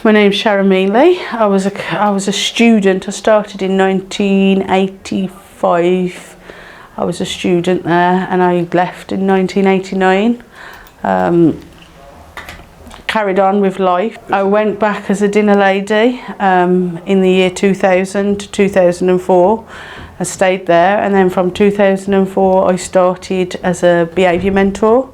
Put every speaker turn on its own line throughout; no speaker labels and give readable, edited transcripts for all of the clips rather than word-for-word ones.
My name's Sharon. I was a student. I started in 1985. I was a student there, and I left in 1989. Carried on with life. I went back as a dinner lady in the year 2000 to 2004. I stayed there, and then from 2004 I started as a behaviour mentor.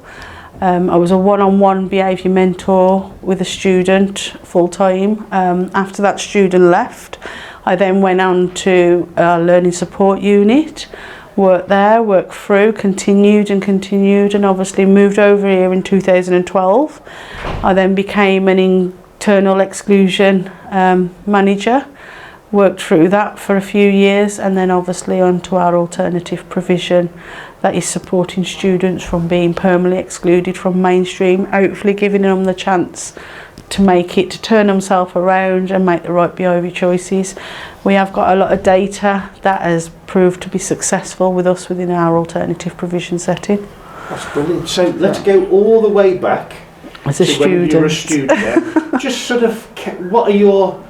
I was a one-on-one behaviour mentor with a student full-time. After that student left, I then went on to a learning support unit, worked there, worked through, continued, and obviously moved over here in 2012. I then became an internal exclusion manager, worked through that for a few years, and then obviously onto our alternative provision that is supporting students from being permanently excluded from mainstream, hopefully giving them the chance to make it, to turn themselves around and make the right behaviour choices. We have got a lot of data that has proved to be successful with us within our alternative provision setting.
That's brilliant. So let's go all the way back
as a student.
When you were a student, yeah. Just sort of, what are your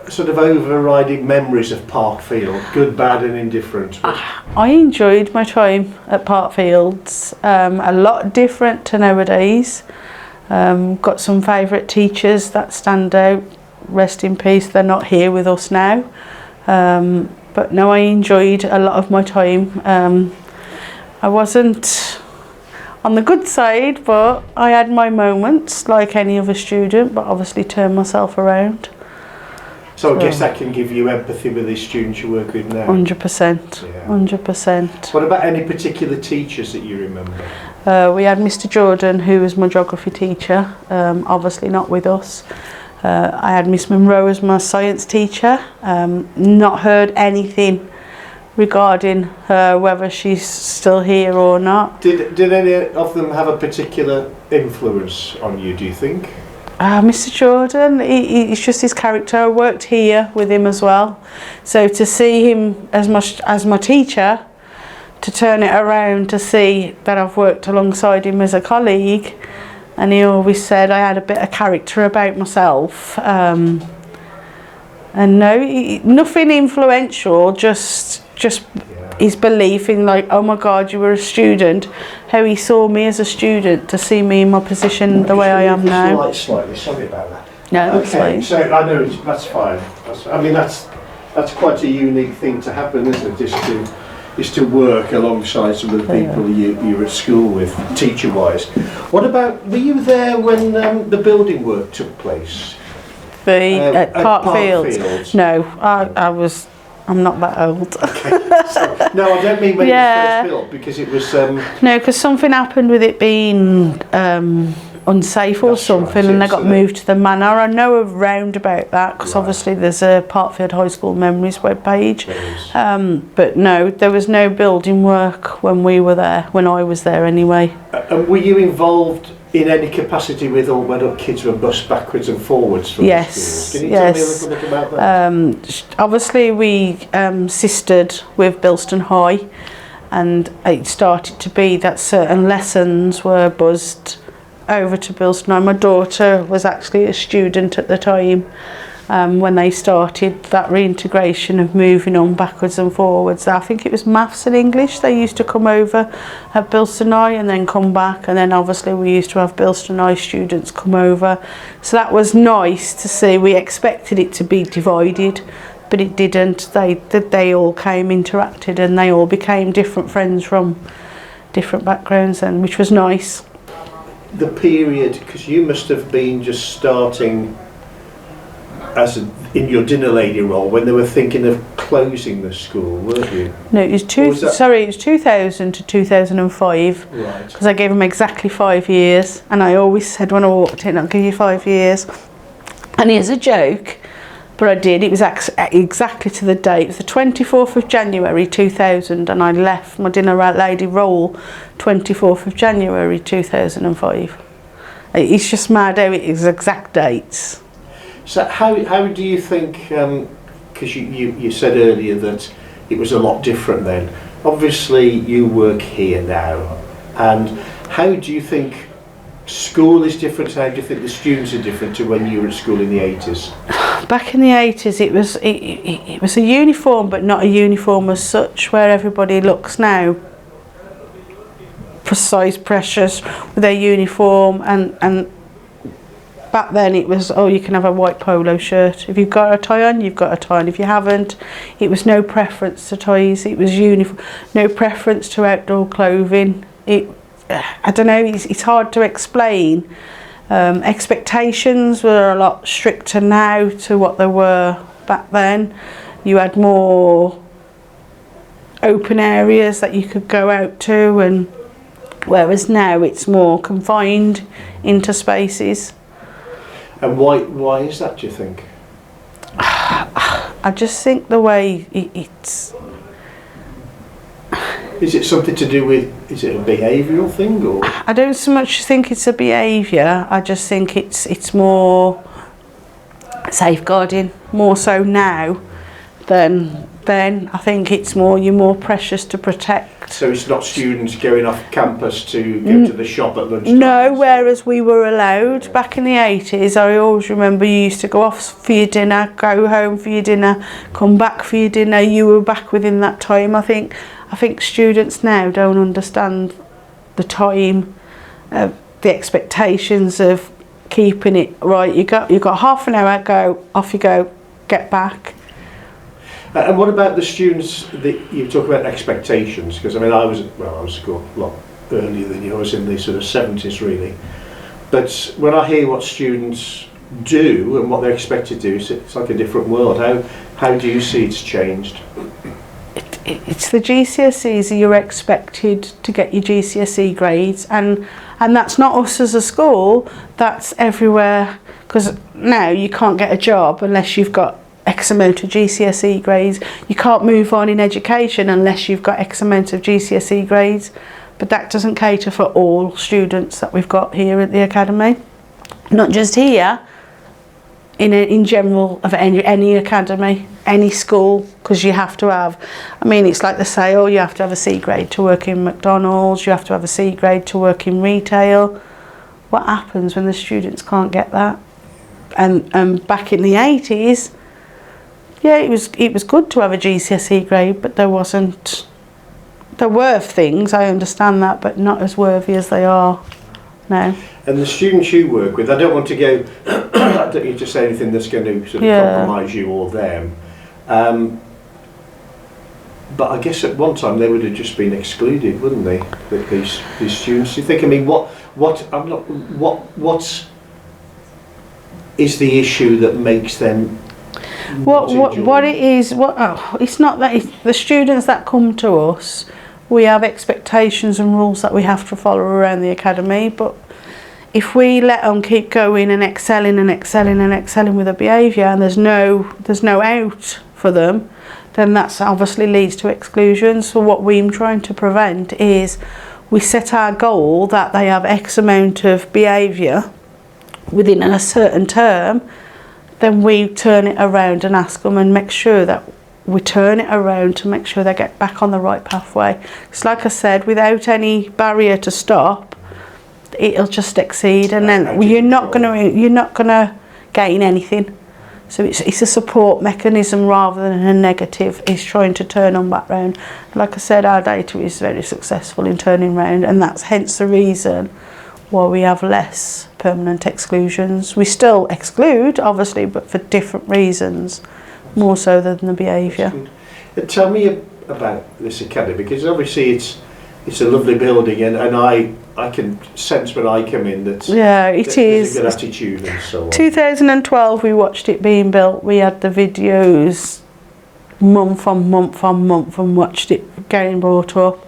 sort of overriding memories of Parkfield, good, bad and indifferent?
I enjoyed my time at Parkfields, a lot different to nowadays. Got some favourite teachers that stand out, rest in peace, they're not here with us now. But no, I enjoyed a lot of my time. I wasn't on the good side, but I had my moments like any other student, but obviously turned myself around.
So I guess that can give you empathy with the students you work with now.
100%,
yeah.
100%.
What about any particular teachers that you remember?
We had Mr. Jordan, who was my geography teacher, obviously not with us. I had Miss Monroe as my science teacher. Not heard anything regarding her, whether she's still here or not.
Did any of them have a particular influence on you, do you think?
Mr. Jordan, he's just his character. I worked here with him as well. So to see him as my teacher, to turn it around to see that I've worked alongside him as a colleague, and he always said I had a bit of character about myself. And no, nothing influential, just his belief in, like, oh my God, you were a student, how he saw me as a student, to see me in my position the way I am now.
Slightly, sorry about that.
No, that's fine.
So I know that's fine. I mean, that's quite a unique thing to happen, isn't it? Is to work alongside some of the people you were at school with, teacher-wise. What about, were you there when the building work took place?
At Parkfields? No, I'm not that old.
Okay. No, I don't mean when it was first built, because it was...
No, because something happened with it being unsafe or something, and they got moved to the manor. I know around about that, because obviously there's a Parkfield High School Memories webpage. But no, there was no building work when we were there, when I was there anyway.
And were you involved in any capacity with all when kids were bused backwards and forwards from the schools? Can you tell me a little bit about that?
Obviously we sistered with Bilston High, and it started to be that certain lessons were buzzed over to Bilston High. My daughter was actually a student at the time when they started that reintegration of moving on backwards and forwards. I think it was maths and English. They used to come over at Bilston High and then come back, and then obviously we used to have Bilston High students come over. So that was nice to see. We expected it to be divided, but it didn't. They all came, interacted, and they all became different friends from different backgrounds, and which was nice.
The period, because you must have been just starting in your dinner lady role when they were thinking of closing the school, weren't you?
No, it was 2000 to 2005.
Right.
Because I gave them exactly 5 years, and I always said when I walked in, I'll give you 5 years. And here's a joke, but I did. It was exactly to the date. It was the 24th of January 2000, and I left my dinner lady role 24th of January 2005. It's just mad how it is exact dates.
So how do you think, because you said earlier that it was a lot different then. Obviously you work here now, and how do you think school is different? How do you think the students are different to when you were at school in the 80s?
Back in the 80s it was a uniform, but not a uniform as such, where everybody looks now precise, precious with their uniform, and back then it was, oh, you can have a white polo shirt. If you've got a tie on, you've got a tie on. If you haven't, it was no preference to ties. It was uniform, no preference to outdoor clothing. I don't know, it's hard to explain. Expectations were a lot stricter now to what they were back then. You had more open areas that you could go out to, and whereas now it's more confined into spaces.
And why is that, do you think?
I just think the way it's...
Is it something to do with, is it a behavioural thing, or?
I don't so much think it's a behaviour, I just think it's more safeguarding, more so now than then. I think it's more, you're more precious to protect.
So it's not students going off campus to go to the shop at lunchtime?
No, whereas we were allowed back in the 80s. I always remember you used to go off for your dinner, go home for your dinner, come back for your dinner, you were back within that time. I think students now don't understand the time, the expectations of keeping it right. You got half an hour, go, off you go, get back.
And what about the students that you talk about expectations? Because I mean, I was at school a lot earlier than you. I was in the sort of 70s really. But when I hear what students do and what they're expected to do, it's like a different world. How do you see it's changed?
It's the GCSEs. You're expected to get your GCSE grades, and that's not us as a school, that's everywhere, because now you can't get a job unless you've got X amount of GCSE grades. You can't move on in education unless you've got X amount of GCSE grades, but that doesn't cater for all students that we've got here at the academy. Not just here, in general of any academy, any school, because you have to have, I mean, it's like they say, oh, you have to have a C grade to work in McDonald's, you have to have a C grade to work in retail. What happens when the students can't get that? And back in the 80s, yeah, it was good to have a GCSE grade, but there were things, I understand that, but not as worthy as they are now.
And the students you work with, I don't want to go, I don't need to say anything that's going to sort of compromise you or them. But I guess at one time they would have just been excluded, wouldn't they? These students. You think? I mean, what is the issue that makes them?
What it is? It's not that the students that come to us. We have expectations and rules that we have to follow around the academy, but if we let them keep going and excelling and excelling and excelling with their behaviour, and there's no out for them, then that's obviously leads to exclusion. So what we're trying to prevent is we set our goal that they have X amount of behaviour within a certain term, then we turn it around and ask them and make sure that we turn it around to make sure they get back on the right pathway. Because like I said, without any barrier to stop, it'll just exceed, and then you're not gonna gain anything. So it's a support mechanism rather than a negative. It's trying to turn them back round. Like I said, our data is very successful in turning round, and that's hence the reason why we have less permanent exclusions. We still exclude, obviously, but for different reasons, more so than the behaviour.
Tell me about this academy, because obviously it's a lovely building, and I can sense when I come in that there's a good attitude and so on. 2012 we watched it being built. We had the videos month on month on month and watched it getting brought up.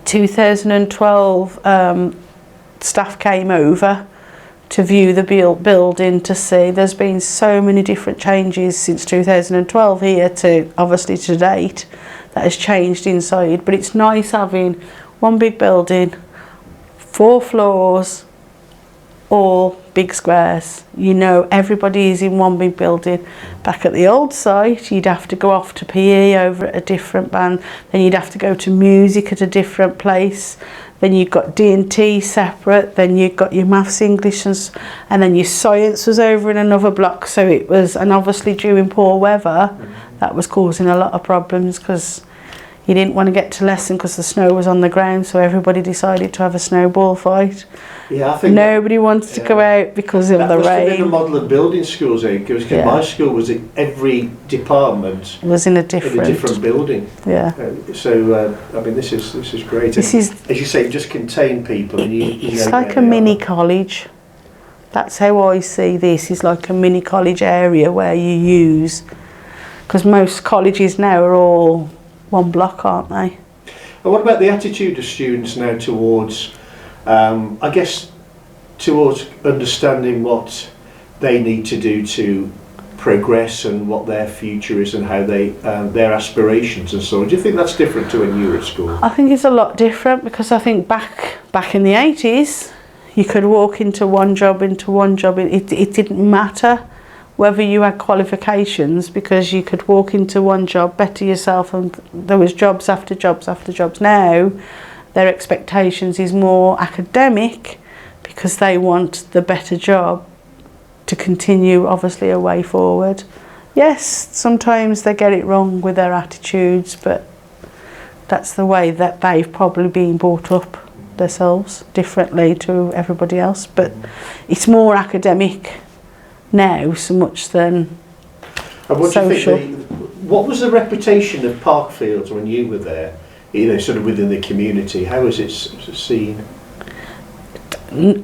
2012 staff came over to view the building to see. There's been so many different changes since 2012 here to obviously to date that has changed inside, but it's nice having one big building, 4 floors, all big squares. You know, everybody is in one big building. Back at the old site, you'd have to go off to PE over at a different band, then you'd have to go to music at a different place.
then you've got D&T separate, then you've got your maths, English, and then your science was over in another block. So it was, and obviously during poor weather, that was causing a lot of problems because you didn't want to get to lesson because the snow was on the ground, so everybody decided to have a snowball fight.
Yeah, I think
nobody wanted to go out because of the rain.
That must have been the model of building schools, because my school was in every department
was in a different
building.
Yeah.
I mean, this is great. This is, as you say, just contain people, and
it's like a mini college. That's how I see this. Is like a mini college area where you use, because most colleges now are all one block, aren't they?
And what about the attitude of students now towards, I guess, towards understanding what they need to do to progress and what their future is and how they their aspirations and so on? Do you think that's different to when you were at school?
I think it's a lot different, because I think back in the 80s, you could walk into one job. It didn't matter whether you had qualifications, because you could walk into one job, better yourself, and there was jobs after jobs after jobs. Now, their expectations is more academic, because they want the better job to continue, obviously, a way forward. Yes, sometimes they get it wrong with their attitudes, but that's the way that they've probably been brought up themselves, differently to everybody else. But it's more academic now, so much than social.
What was the reputation of Parkfields when you were there? Sort of within the community, how was it seen?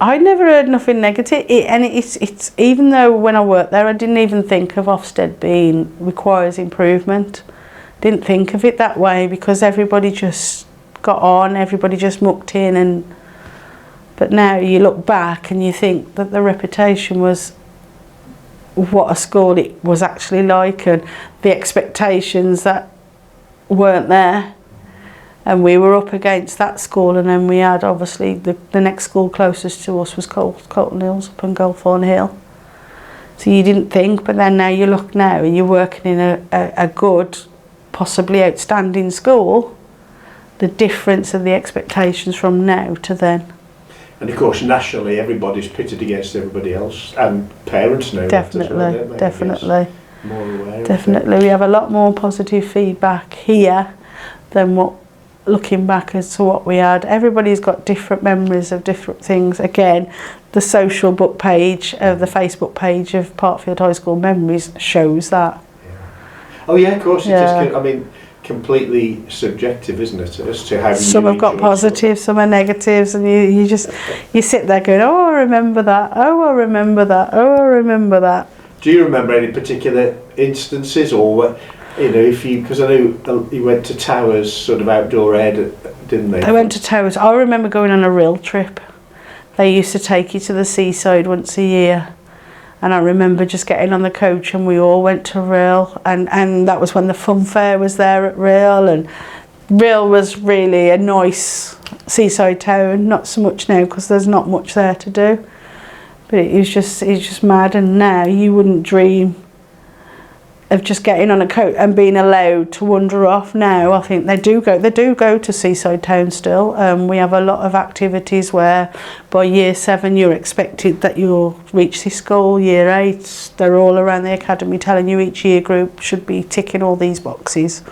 I never heard nothing negative, it's even though when I worked there, I didn't even think of Ofsted being requires improvement. Didn't think of it that way, because everybody just got on, everybody just mucked in, but now you look back and you think that the reputation was what a school it was actually like, and the expectations that weren't there. And we were up against that school, and then we had, obviously, the next school closest to us was Colton Hills up in Gulfhorn Hill. So you didn't think, but then now you look now and you're working in a good, possibly outstanding school, the difference of the expectations from now to then. And
of course, nationally, everybody's pitted against everybody else, and parents know
definitely,
that as well, don't they?
Definitely.
More aware.
Definitely. We have a lot more positive feedback here than what, looking back as to what we had. Everybody's got different memories of different things. Again, the social book page, the Facebook page of Parkfield High School Memories shows that.
Yeah. Oh yeah, of course. Yeah. It's just, I mean, completely subjective, isn't it, as to how
some have got positives, some are negatives, and you just you sit there going, oh, I remember that, oh, I remember that, oh, I remember that.
Do you remember any particular instances, or because I know you went to Towers, sort of outdoor ed, didn't they?
I went to Towers. I remember going on a real trip. They used to take you to the seaside once a year. And I remember just getting on the coach and we all went to Rhyl, and that was when the fun fair was there at Rhyl, and Rhyl was really a nice seaside town, not so much now because there's not much there to do. But it's just mad, and now you wouldn't dream of just getting on a coach and being allowed to wander off. Now I think they do go to seaside town still. We have a lot of activities where by year 7 you're expected that you'll reach this goal. Year 8 they're all around the academy telling you each year group should be ticking all these boxes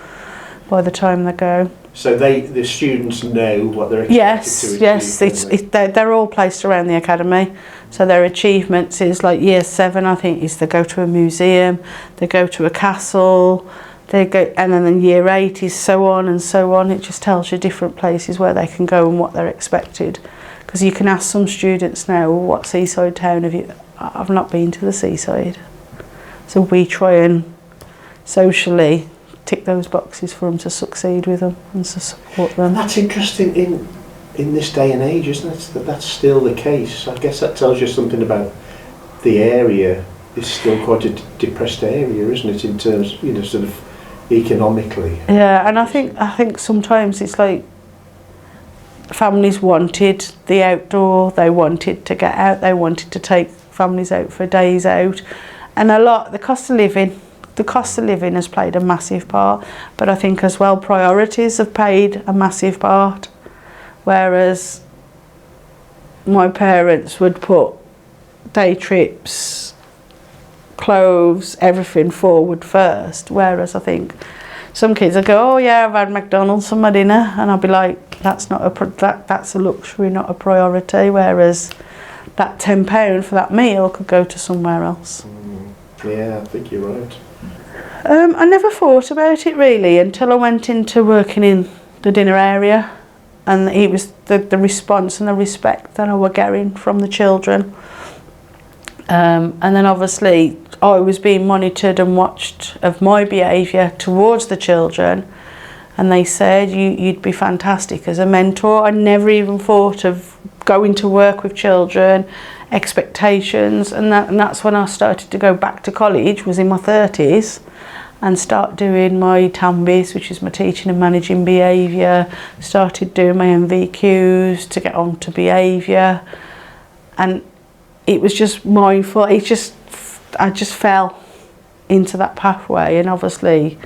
by the time they go.
So the students know what they're expected to achieve.
Yes, they're all placed around the academy. So their achievements is like year 7, I think, is they go to a museum, they go to a castle, they go, and then in year 8 is so on and so on. It just tells you different places where they can go and what they're expected. Because you can ask some students now, well, what seaside town have you? I've not been to the seaside. So we try and socially tick those boxes for them to succeed with them and to support them.
And that's interesting in this day and age, isn't it? That's still the case. I guess that tells you something about the area. It's still quite a depressed area, isn't it, in terms, sort of economically.
Yeah, and I think sometimes it's like families wanted the outdoor, they wanted to get out, they wanted to take families out for days out, and the cost of living has played a massive part, but I think as well priorities have played a massive part. whereas my parents would put day trips, clothes, everything forward first, whereas I think some kids would go, oh yeah, I've had McDonald's for my dinner, and I'll be like, that's a luxury, not a priority, whereas that £10 for that meal could go to somewhere else.
Yeah, I think you're right.
I never thought about it really until I went into working in the dinner area, and it was the response and the respect that I was getting from the children. And then obviously I was being monitored and watched of my behaviour towards the children, and they said you'd be fantastic as a mentor. I never even thought of going to work with children, expectations, and that's when I started to go back to college, was in my 30s, and start doing my TAMBIs, which is my teaching and managing behaviour, started doing my MVQs to get on to behaviour, and it was just mindful. I just fell into that pathway, and obviously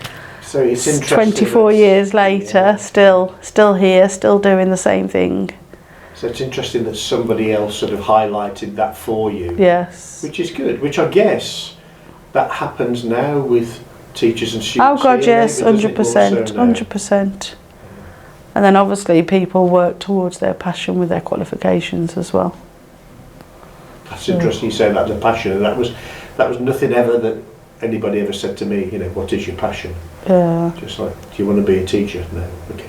so it's interesting
24 years later, still here, still doing the same thing.
So it's interesting that somebody else sort of highlighted that for you.
Yes.
Which is good, which I guess that happens now with teachers and students.
Oh God,
here,
yes,
maybe, doesn't it,
100%,
also now?
100%. And then obviously people work towards their passion with their qualifications as well.
That's interesting you say that, the passion, and that was nothing ever that anybody ever said to me, you know, what is your passion?
Yeah.
Just like, do you want to be a teacher? No, okay.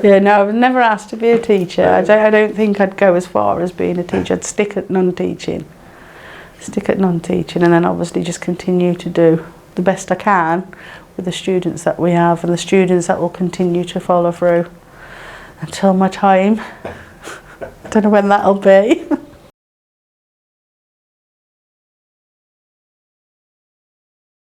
Yeah, no, I was never asked to be a teacher. I don't think I'd go as far as being a teacher. I'd stick at non-teaching, and then obviously just continue to do the best I can with the students that we have, and the students that will continue to follow through until my time. I don't know when that'll be.